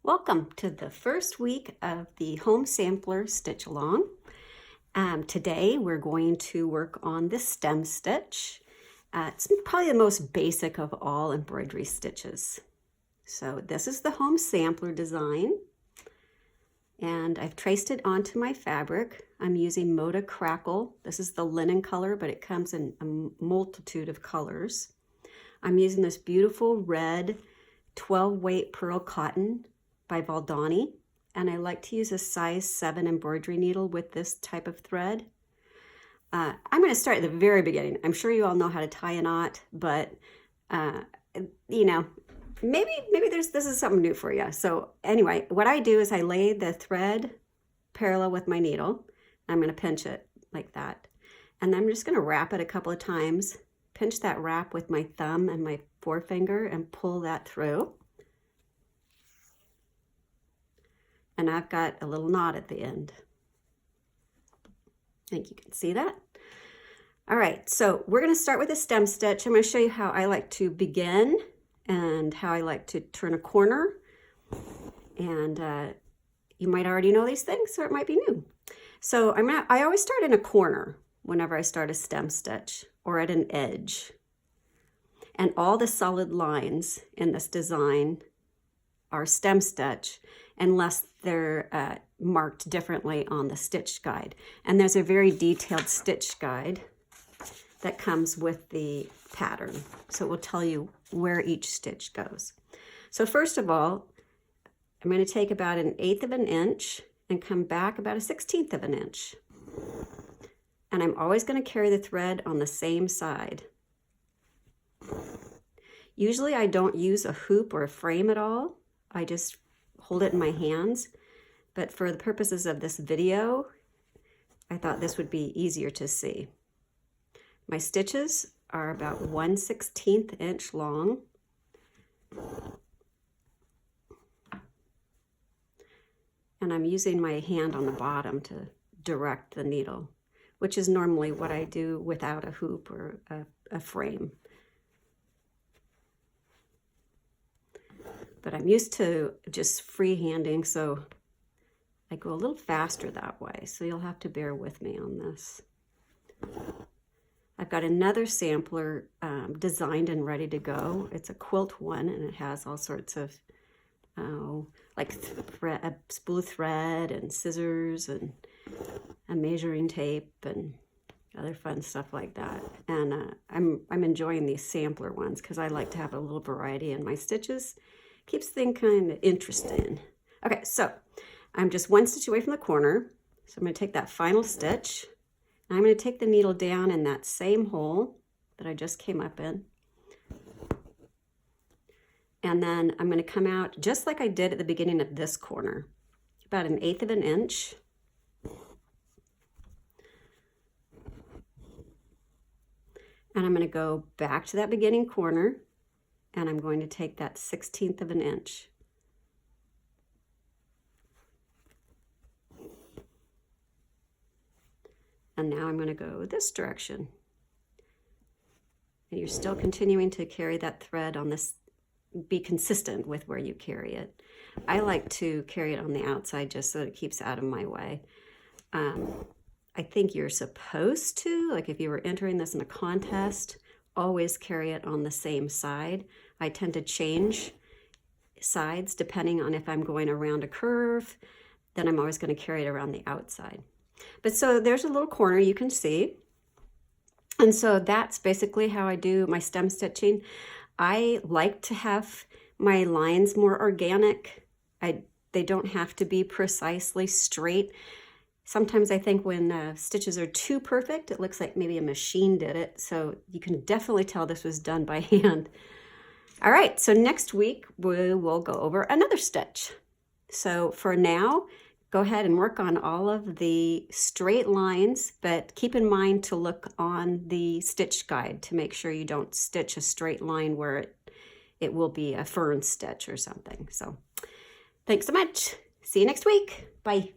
Welcome to the first week of the Home Sampler Stitch Along. Today we're going to work on the stem stitch. It's probably the most basic of all embroidery stitches. So this is the Home Sampler design, and I've traced it onto my fabric. I'm using Moda Crackle. This is the linen color, but it comes in a multitude of colors. I'm using this beautiful red 12 weight pearl cotton by Valdani, and I like to use a size 7 embroidery needle with this type of thread. I'm going to start at the very beginning. I'm sure you all know how to tie a knot, but you know, maybe this is something new for you. So anyway, what I do is I lay the thread parallel with my needle. I'm going to pinch it like that, and I'm just going to wrap it a couple of times. Pinch that wrap with my thumb and my forefinger and pull that through. And I've got a little knot at the end. I think you can see that. All right, so we're going to start with a stem stitch. I'm going to show you how I like to begin and how I like to turn a corner. And you might already know these things, or it might be new. So I always start in a corner whenever I start a stem stitch, or at an edge. And all the solid lines in this design are stem stitch, unless they're marked differently on the stitch guide. And there's a very detailed stitch guide that comes with the pattern. So it will tell you where each stitch goes. So first of all, I'm going to take about 1/8 of an inch and come back about 1/16 of an inch. And I'm always going to carry the thread on the same side. Usually I don't use a hoop or a frame at all. I just hold it in my hands, but for the purposes of this video, I thought this would be easier to see. My stitches are about 1/16 inch long. And I'm using my hand on the bottom to direct the needle, which is normally what I do without a hoop or a frame. But I'm used to just freehanding, so I go a little faster that way. So you'll have to bear with me on this. I've got another sampler designed and ready to go. It's a quilt one, and it has all sorts of, like a spool of thread and scissors and a measuring tape and other fun stuff like that. And I'm enjoying these sampler ones because I like to have a little variety in my stitches. Keeps things kind of interesting. Okay, so I'm just 1 stitch away from the corner. So I'm going to take that final stitch, and I'm going to take the needle down in that same hole that I just came up in. And then I'm going to come out just like I did at the beginning of this corner, about 1/8 of an inch. And I'm going to go back to that beginning corner, and I'm going to take that 1/16 of an inch. And now I'm going to go this direction. And you're still continuing to carry that thread on this, be consistent with where you carry it. I like to carry it on the outside just so that it keeps out of my way. I think you're supposed to, like if you were entering this in a contest, always carry it on the same side. I tend to change sides depending on if I'm going around a curve, then I'm always going to carry it around the outside. But so there's a little corner you can see. And so that's basically how I do my stem stitching. I like to have my lines more organic. They don't have to be precisely straight. Sometimes I think when stitches are too perfect, it looks like maybe a machine did it. So you can definitely tell this was done by hand. All right, so next week we will go over another stitch. So for now, go ahead and work on all of the straight lines, but keep in mind to look on the stitch guide to make sure you don't stitch a straight line where it will be a fern stitch or something. So thanks so much. See you next week. Bye.